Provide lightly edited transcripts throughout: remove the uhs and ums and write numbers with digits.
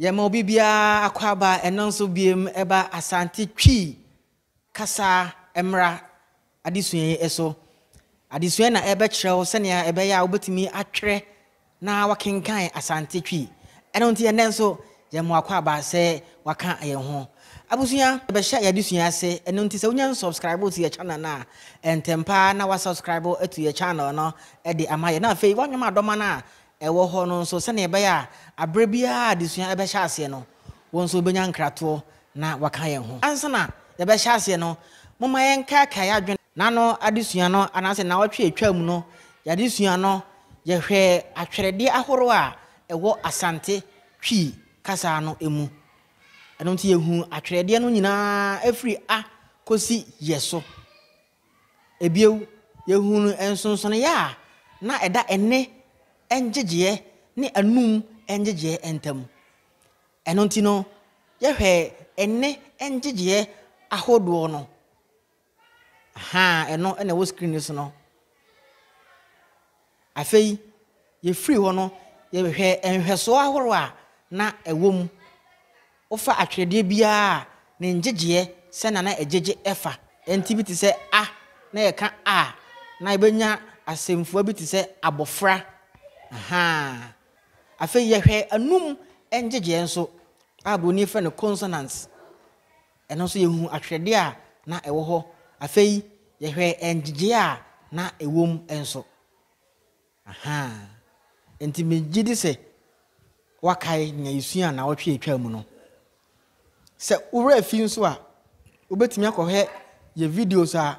Yema bibia akwaba enonso biem eba Asante Twi kasa emra adisuye eso adisuye na ebe kyerɛw sɛnea ebe ya obetimi atwere na wakenkan Asante Twi eno nti enenso yema akwaba sɛ waka aye ho abusuya ebe hya yadisuye ase eno nti sɛ unya subscribe to your channel na entempa na wa subscribe to your channel no e de amaye na afei wonwoma adoma na ewo ho no so sɛnea ebe ya abrebia adisuya ebe hya ase no wonso benya nkrato na waka ye ho ansana ebe hya ase no moma yenka ka ya adwen na no adisuya no anase na wotwe atwam no yadisuya no ye hwe atwerede ahoro a ewo Asante Twi kasa no emu eno nti yehu atwerede no nyina afri a kosi yeso ebiew yehu no ensonson ya na eda ene enjegeye ni anum enjegeye entam eno nti no ye hwe ene enjegeye ahodo no eno ene wo screen so no afei ye free ho no ye hwe enhweso ahoro a na ewom ofa atwede bia na njegeye se na ejeje efa enti bi ti se a na ye ka a na ebenya asemfua bi ti se abofra afei ye hwe anum enjegeye nso abroni fa ne consonants eno so yehu atwede a na ewo ho afei ye hwe enjegeye a na ewom enso enti megidi se wakai nya yesua na wotwe atwam no se owura fi nso a obetimi akɔhɛ ye videos a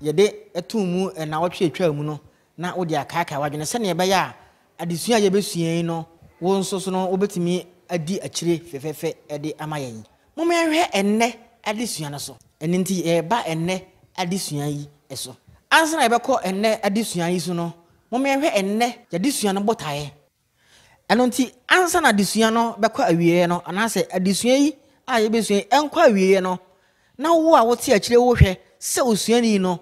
ye de etumu na wotwe atwam no na wodi akaka wadwene se ne ebe ya adesua ye besua no wo nso so no obetimi adi akire fefefe ede amayen moma hwɛ enne adesua no so enti eba enne adesua yi eso ansa na ebekɔ enne adesua yi so no moma hwɛ enne adesua no botae eno nti ansa na adesua no bekɔ awie no anase adesua yi a ye besua enkɔ awie no na wo a wote akire wo hwɛ sɛ osuani no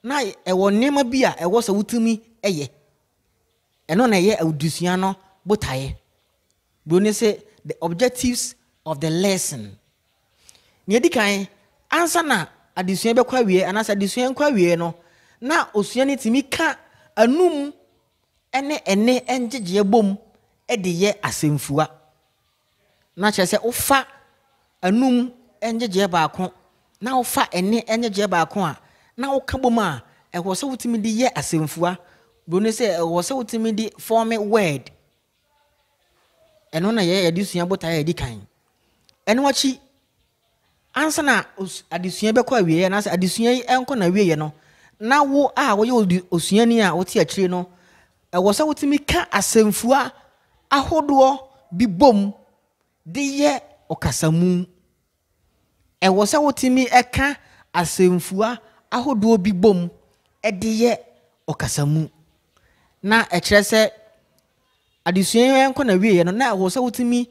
na ewo nema bi a ewo sɛ wutumi eye eno na ye adesua no botae broni say the objectives of the lesson ne edikan ansa na adesua bekɔ awie anase adesua enkɔ awie no na osuani timi ka anum ene enjegeye bom ede ye asemfua na kyerɛ sɛ ofa anum enjegeye baako na ofa ene enjegeye baako a na woka bom a ɛwɔ sɛ wotimi de ye asemfua broni sɛ ɛwɔ sɛ wotimi de form word ɛno na ye adesua bota ya edikan ɛno wachi ansa na adesua bɛkɔ awie na sɛ adesua yi ɛnkɔ na awie no na wo a wo ye osuani a wote akire no ɛwɔ sɛ wotimi ka asemfua ahodoɔ bi bom de ye okasamu ɛwɔ sɛ wotimi ɛka asemfua ahodoɔ bi bom de ye okasamu na ɛkyerɛ sɛ adesua yi ɛnkɔ na awie no na ɛwɔ sɛ wotimi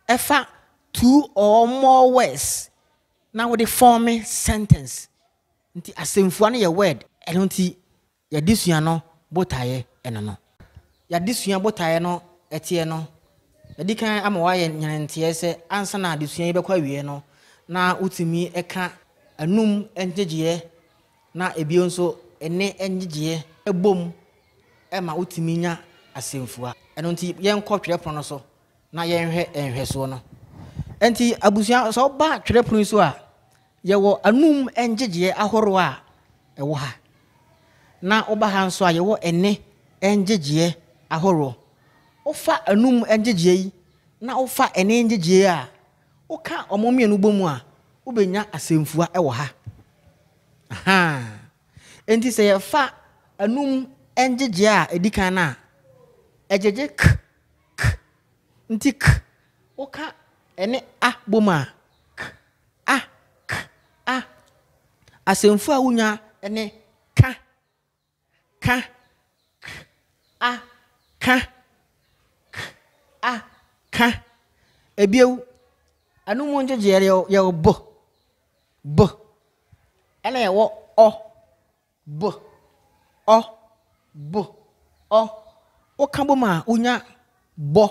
ɛfa 2 or more words na wo de form sentence nti asemfua no ye word eno nti yadesua no botaye eno no yadesua botaye no etie no edikan amawaye nyanentie se ansa na adesua yi bekɔ awie no na utimi eka anum enjegeye na ebio nso ene enjegeye ebom ema utimi nya asemfua eno nti yenkɔ twerɛpono so na yenhwɛ enhwɛso no enti abusua so ba twerɛpono so a yewo anum enjegeye ahoro a ewo ha na oba ha nso a yewo ene enjegeye ahoro ofa anum enjegeye yi na ofa ene enjegeye a oka omomienu bomu a obenya asemfua ewo ha enti se yefa anum enjegeye a edikan na ejeje k nti k oka ene a bomu a asemfua wunya ene ka ebiew anum njegere ye bo ene ye wo o o ka boma unya bo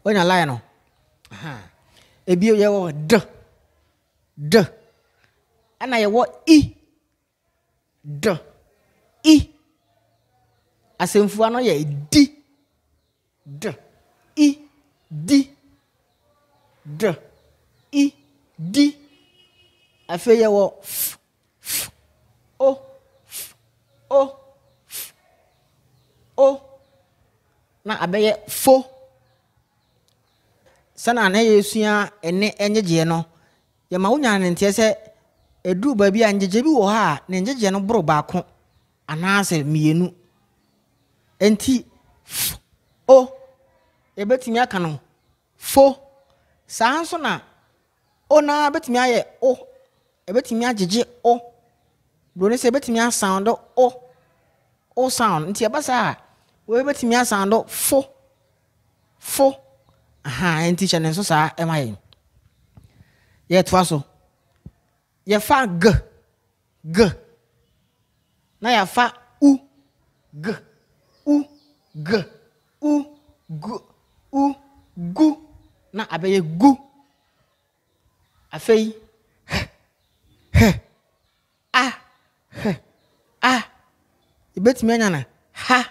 Onya line no. Ebio ye wo d. Ana ye wo I. D. I. Asemfua no ye di. D. I. Di. D. I. Di. Afe ye wo f. O. F. O. F. O. Na abeye fo. Sana na yesua ene enyeje no ye ma wonya ne ntie se edu ba bi anjeje bi wo ha ne enjeje no boro baako anase mienu enti o ebetimi aka no fo saa nso na o na betimi aye o ebetimi ajeje o bro ne se ebetimi asound o sound nti ebasa wo ebetimi asound fo enti chane so sa emaye ye toa so ye fa g na ya fa u g gu na abeye gu afei a ibetimi anya na ha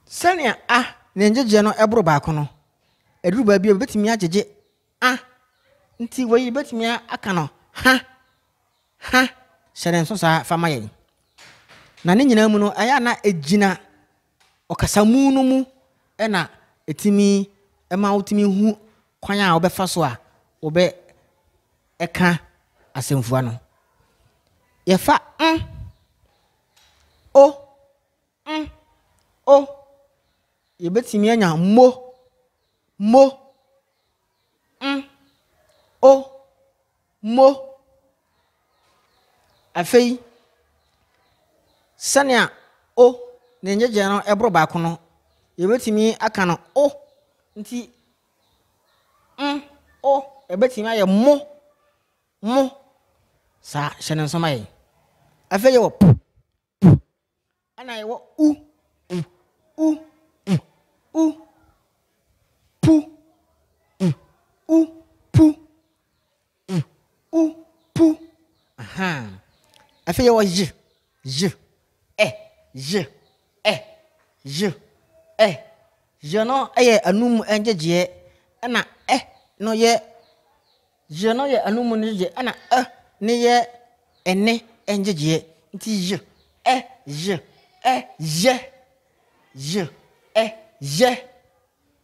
sania ne njeje no ebro baako no eduru ba bi betimi ajeje nti we betimi aka no ha sere nso sa fama ye na ne nyina mu no aya na ejina okasamu no mu na etimi ema utimi hu kwan a obefa so a obe eka asemfua no ye fa o ye betimi anya mo mo afei sania o ne njeje no ebro baako no ye betimi aka no o nti o ebetimi aye mo sa hyene nso maye afei ye wo ana ye wo u pu afei ye wo je no eye anum enjeje na no ye je no ye anum njeje na ne ye ene enjeje nti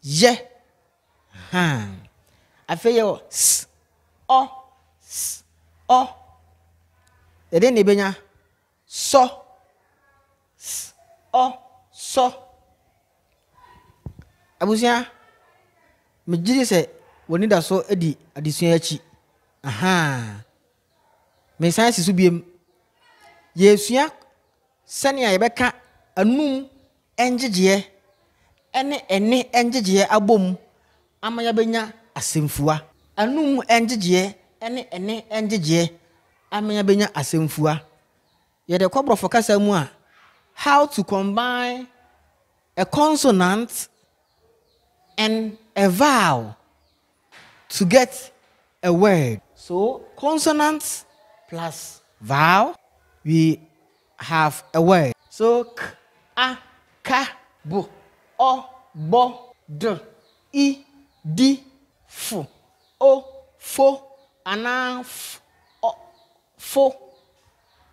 je afei ye wo o ede ne benya so abusia mejiri se woni da so edi adesua achi me science su biem yesua sania yebeka anum enjeje ene enjeje abom amaya benya asemfua anum enjeje ene enjeje amaya benya asemfua ye de kwabro fokasa mu a how to combine a consonant and a vowel to get a word. So consonants plus vowel, we have a word. So k, a, ka, bu, o, bo, d, I, di, fu, o, fo, ana, f, o, fo,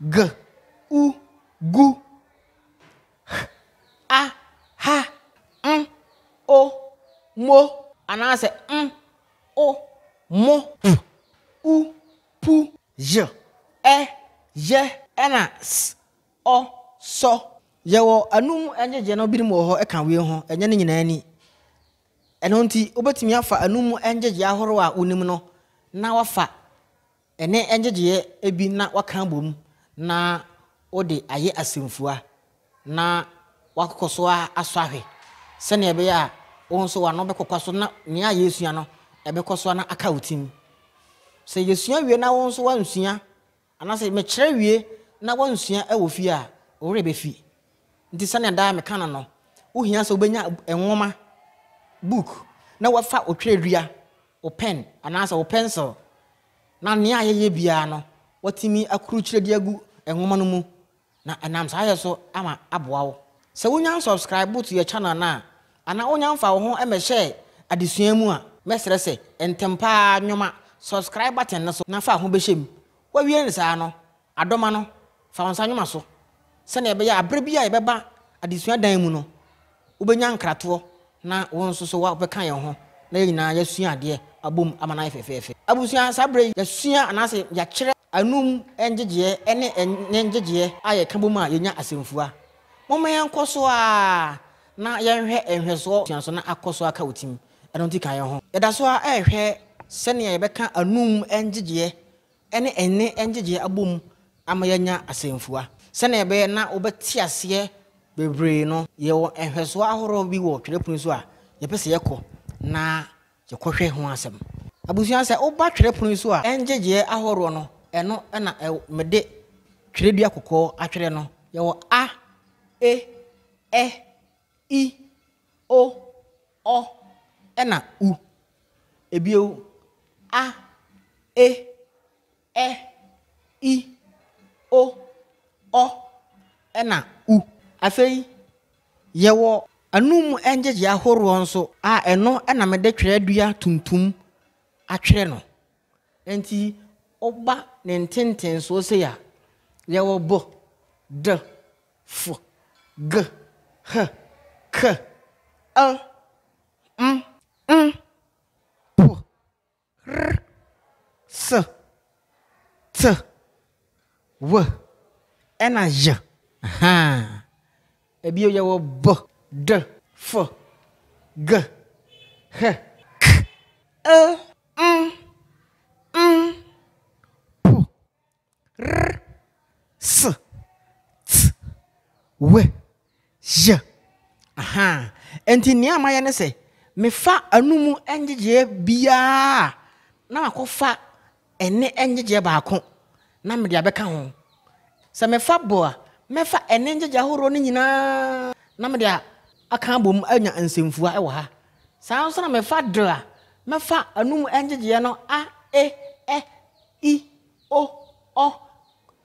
g, u, gu, a, ha, o, mo, ana se o, mo, u, pu, je, ena, s, o, so. Yewo anum enjeje no biri mo ho e kan we ho enye ne nyina ani. Eno nti obetimi afa anum enjeje ahoro a onim no na wafa ene enjeje ebi na waka bom na ode aye asemfua na wakokoso aso ahwe sene ebe ya wo nso wa no bekokwaso na ne a yesua no ebekoso na aka utim se yesua wie na wo nso wansua anase me kire wie na wansua e wo fi a ore be fi nti sene da me kana no uhia so benya enwoma book na wafa otwedua o pen anasa o pencil na ne ayeye bia no watimi akuru kyeredi agu enwoma no mu na enam sa ayeso ama aboa wo se wonya subscribe to your channel na ana wonya mfa wo ho emehye adesua mu a mesere se entempa nwoma subscribe button na so na fa ho behyem wa wie ne sa no adoma no fa wonsa nwoma so se na ebe ya abre bia ebeba adesua dan mu no ubenya nkrato na wonso so wa beka ye ho na yina yasua ade abom amana fefefe abusua sabre yasua anase ya kire anum enjeje ene enjeje aye kabom a yenya asemfua moma yankoso a na yenhwe enhweso so na akoso aka wotim eno nti kan ye ho yeda so a ehwe sene ye beka anum enjeje ene enjeje abom amayanya asemfua sene ye be na obeti ase bebre no ye wo enhweso ahoro bi wo twerepun so a ye pese ye kɔ na ye kɔhwe ho asem abusua se oba twerepun so a enjeje ahoro no eno na mede tweredua kokɔ atwere no ye wo a e I o ena u ebio a e I o ena u afei yewo anum enjeje ahoro nso a eno ena mede twerɛdua tuntum atwere no enti oba ne ntenten so se ya yewo bo d f g h k l p r s t w ena j aha ebio yewo b d f g h k l p r s t w j aha enti ni amaye ne se me fa anumu enjeje bia na akofa ene enjeje baako na me dia beka ho se me fa bo a me fa ene enjeje ahoro ni nyina na me dia aka bom anya ansemfua e wo ha saa so na me fa dra me fa anumu enjeje no a e I o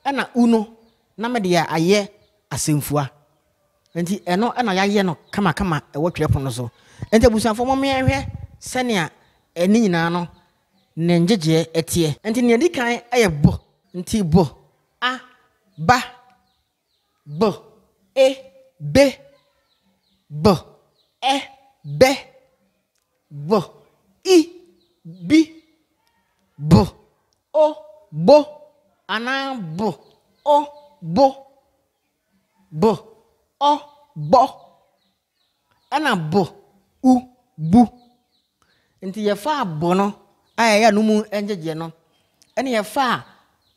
na uno na me dia aye asemfua enti eno na yaye no kama e wo twerepon no so enti abusuafo mo me hwe sene eni nyina no ne njeje etie enti ne di kan aye bo enti bo a ba b e b b e be b I bi b o bo ana bo o bo b o bo ana bo u bu enti ye fa bo no aya no mu enjeje no ene ye fa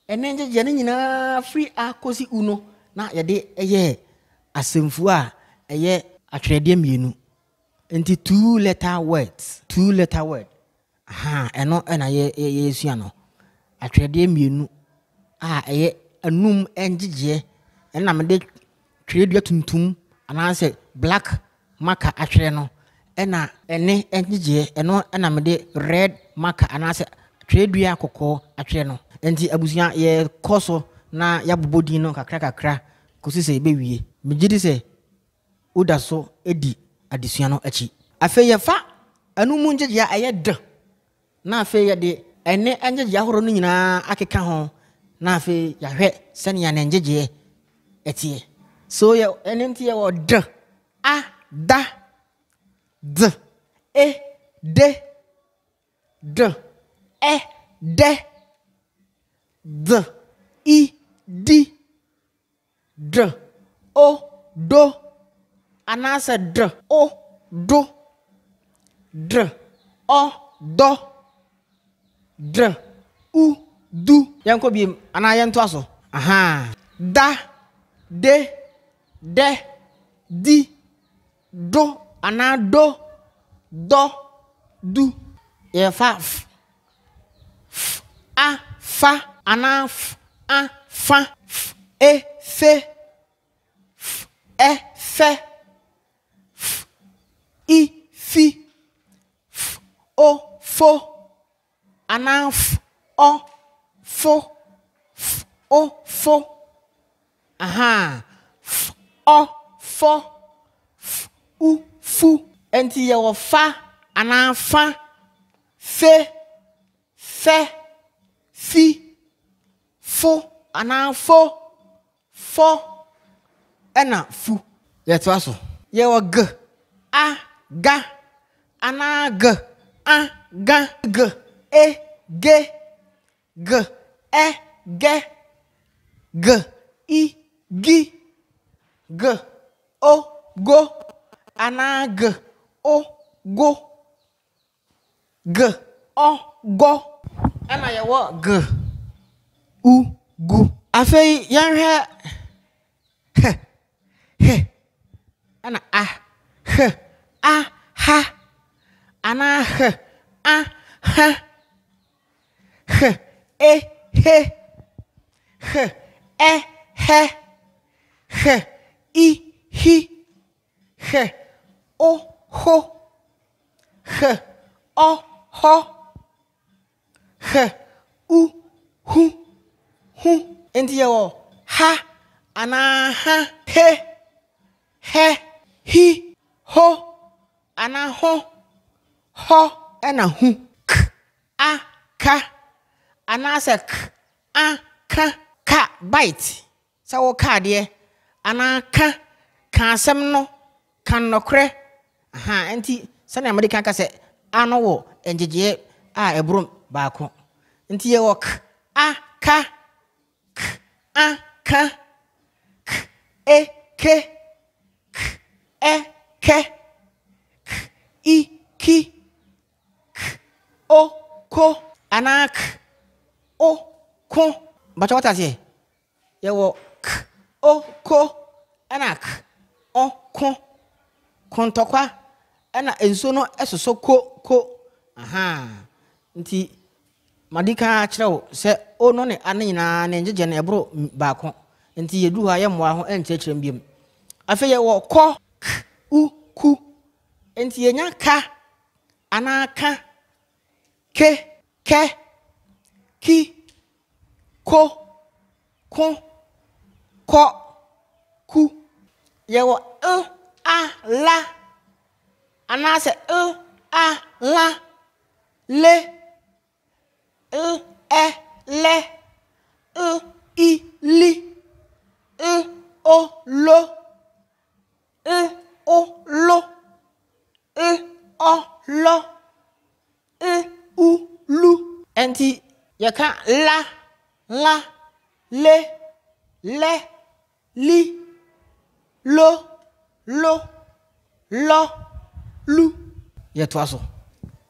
ene enjeje no nyina free akosi uno na ye de eye asemfu a eye atwerede mienu enti two letter word aha eno ena ye esua no atwerede mienu a eye anum enjeje ena me de twerede tuntum ananse black marker atwere no ena ene enjeje eno ena me de red marker ananse twerede akokɔ atwere no enti abusua ye koso na yabobodi no kakra kosi se ebewie megidi se oda so edi adesua no achi afa ye fa anumu njeje aye d na afa ye de ene enjeje ahoro no nyina akeka ho na afa ya hwe sene ya njeje etie so ye ene nti ye wo d a da d e de d e de d I di d o do anasa d o do d o do d u du yanko bi ana yento aso aha da de di do ana do du ye fa f a fa ana f a fa f e fe f e fe f fo ana f o fo f o fo aha f o fo f u fu enti ye wo fa ana fa fe fe fi fo ana fo fo ena fu ye to aso ye wo g a ga ana g a ga g e ge g e ge g I gi g o go ana g o go g o go ana ye wo g u gu afei yan hwe he ana a h a ha ana h a ha h e he h e he h I hi h o ho h o ho h u hu hu enti ye wo ha ana ha he he hi ho ana ho ho ana hu k a ka ana se k a ka ka bite sa wo ka de ana ka ka asem no kan nokre aha enti sane america ka se ano wo enjeje a ebrum baako enti ye wo k a ka k a ka k e ke k e ke k I ki k o ko ana k o ko bacha what say ye wo k o ko ana k o ko kontokwa ana enso no esoso ko aha nti madika kyerɛw sɛ o no ne ane nyina ne njeje na ebro baako nti yedu ha ye mmoa ho enkyerɛkyerɛm biem afa ye wo kɔ k u ku nti yenya ka ana ka ke ke ki ko ko ko ku ye wo a la ana se a la le e le I li o lo o lo o lo u lu enti ye ka la le li lo lu ye to aso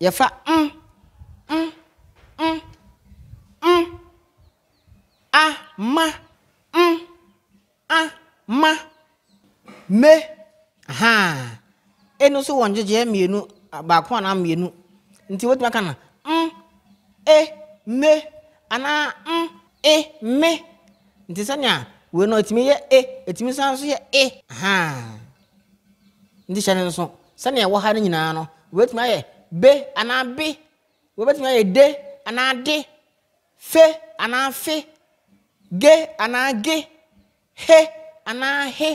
ye fa a ma me aha eno so wonjeje mienu baako ana mienu nti wotuma kana e me ana e me nti sanya we no etimi ye etimi san so ye aha nti chane so sanya wo ha nyina no wetuma ye be ana be wetuma ye de ana de fe ana fe ge ana ge he ana he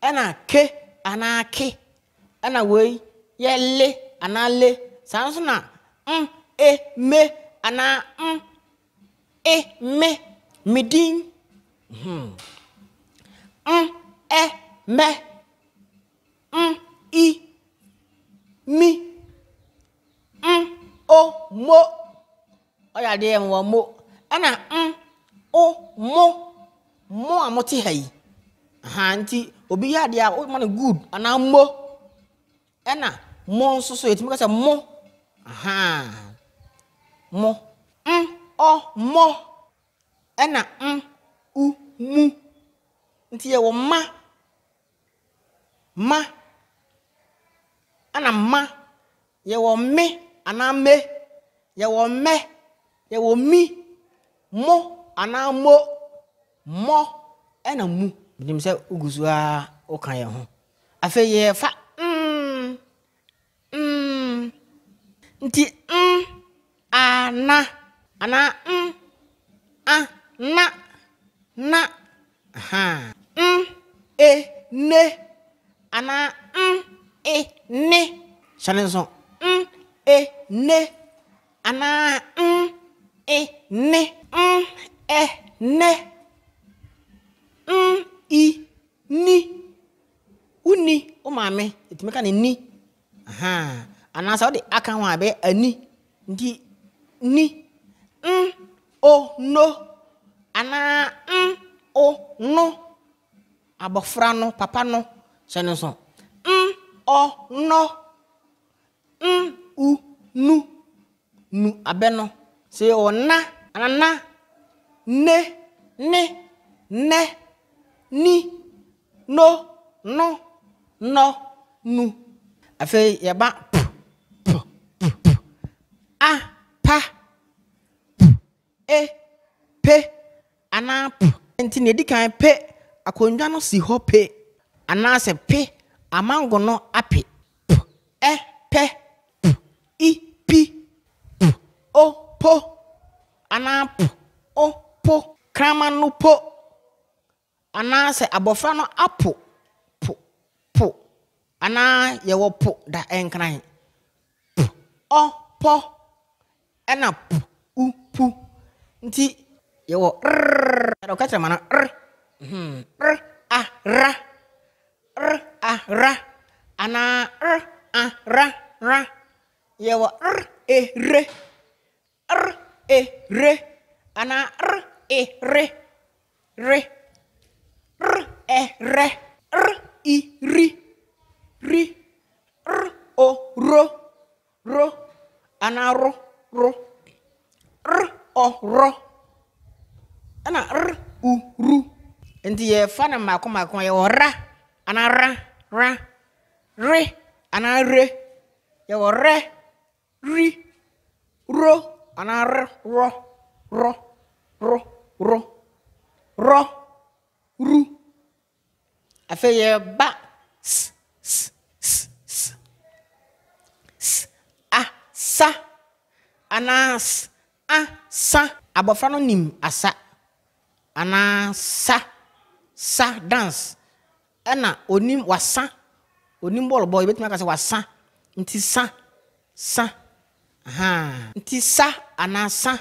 ana ke ana ke ana we ye le ana le san so na e me ana e me midin e me I mi o mo oya de mo mo ana o mo amoti hai ha nti obi ya de a o man good ana mo ana mo nso so etimi ka se mo aha mo o mo ana u mu nti ye wo ma ana ma ye wo me ana me ye wo me ye wo mi mo ana mo ana mu bidim se ugusu a o kan ye ho afa ye fa nti ana na ha e ne ana e ne shane so e ne ana e ne e ne I ni uni o maame etimeka ne ni aha ana sa o de aka ho abe ani ndi ni o no ana o no abofra no papa no shane so o no u nu abe no se o na ana ne ni no nu afi yeba a pa e pe ana enti ne di kan pe akondwa no si ho pe ana se pe amango no ape e pe I pi o po ana o po krama no po ana se abofra no apo po ana ye wo po da enkran o po ena u pu nti ye wo do ka chama na ra ana ra ye wo e re ana re re I ri o ro ana ro o ro ana u ru enti ye fa na makoma ye ora ana ra re ana re ye ore ri ro ana ro ru afa ye ba sa anas sa abofra no nim asa ana sa dance ena onim wasa onim ball boy betima ka se wasa nti sa aha nti sa anasa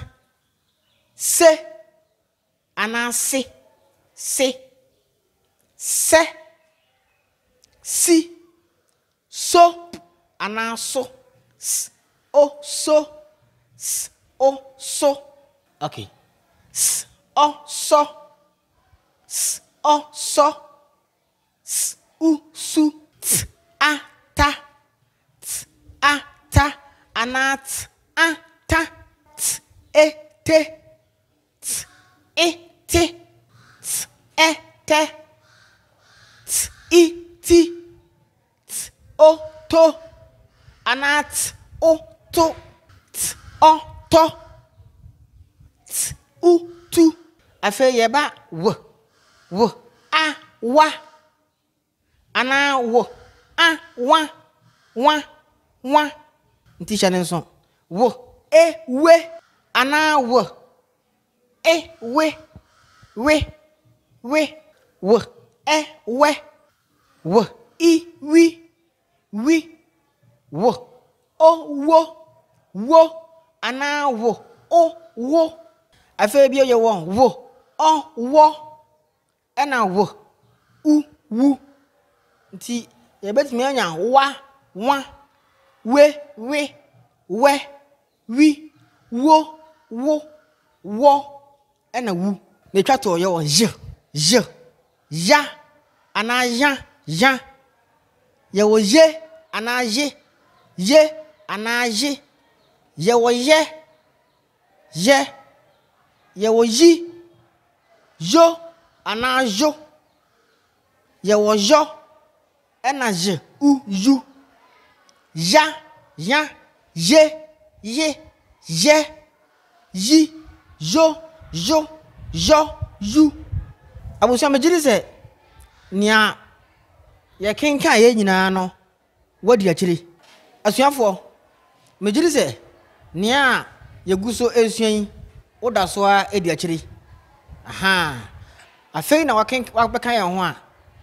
se anase se si so anaso o so okay o so u su ata anat ata ete ete iti oto anat oto oto utu afa yeba wo a wa ana wo a wa nti chane nso wo e we ana wo e we wo e we wo I wi wo o wo ana wo o wo afa bi ye won wo o wo ena wo u wu nti ye betimi anya wa we wi wo ena wu ne twa to ye won ya ana ya ye wo ye ana ye ana ye wo ye wo yi yo ana yo ye wo yo ena je u yu ya ye yi yo yu abusia mejiri se nia ye kenka ye nyina no wadi akiri asuafo mejiri se nia ye guso esuan woda so a edi akiri aha afei na wabeka yan ho a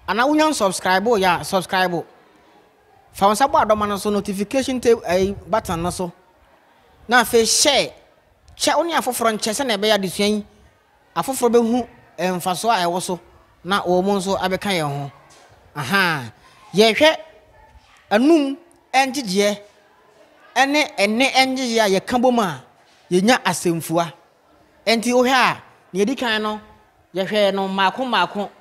ana wonya subscribe ya subscribe fa won sabo adoma no so notification button no so na afei share oni afoforo nche se na ebe ya desuan afoforo behu emfaso a ewo so na wo mo nso abeka yan ho aha ye hwe anum enjeje ene enjeje a ye kabom a ye nya asemfua enti wo hwe a ne edikan no ye hwe no mako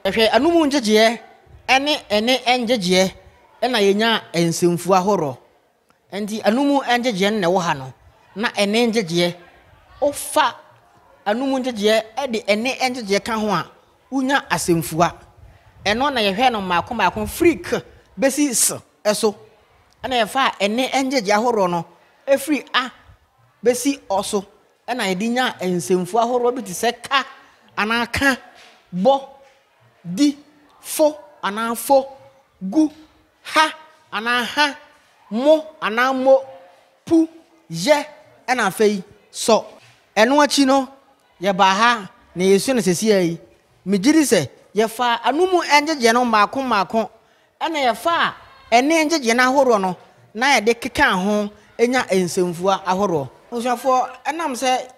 ye hwe anum njeje ene enjeje ena ye nya ensemfua horo enti anum enjeje ne wo ha no na ene enjeje ofa anum njeje e de ene enjeje ka ho a unya asemfua eno na ye hwe no mako freak besi eso ana ye fa ene enjeje ahoro no efri a besi oso ena ye dinya ensemfua ahoro bi ti se ka anaka bo di fo anafo gu ha anaha mo anamo pu ye ena fei so eno achi no ye ba ha na yesu na sesi yi mejiri se ye fa anumu enjeje no mako ena ye fa ene enjeje na ahoro no na ye de keka ho enya ensemfua ahoro osuafo enam se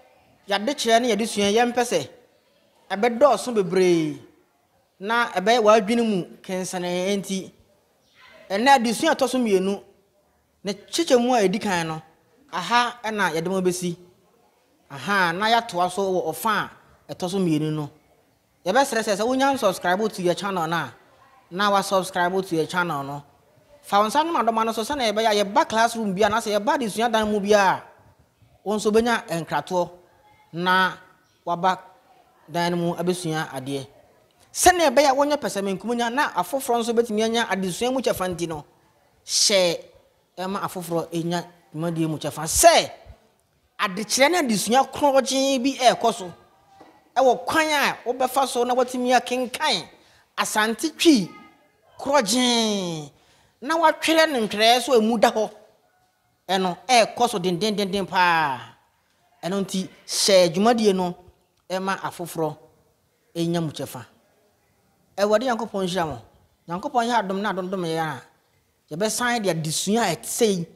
ya de kire na ye de sua ye mpese ebe dɔɔso bebre na ebe wa adwene mu kensane enti ena de sua toso mienu ne chichemu a edikan no aha ena ye de mo besi aha na ya toa so wo ofa etoso mienu no ye be sere sese wonya subscribe to your channel na wa subscribe to your channel no fa wonsa no madoma no so se na ye be ya ye ba classroom bia na se ye ba de sua dan mu bia wonso benya enkrato na waba dan mu abesua ade se na ye be ya wonya pesamenkumunya na afoforo nso betimi anya adesua mu chefanti no she ema afoforo enya dwumadie mu chefa se adekire na adesua krogyen bi ekoso ewo kwan a wo befa so na watimi akenkan Asante Twi krogyen na watwere ne ntwere so emu da ho eno ekoso den pa eno nti she dwumadie no ema afoforo enya mu chefa ewode yankopon hira mo yankopon ya adom na adom ya ye be san de adesua etsei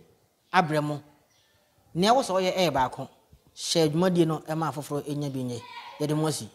abremo ne wo so ye ba ko she dwumadie no ema afoforo enya bi nye ye de mo asi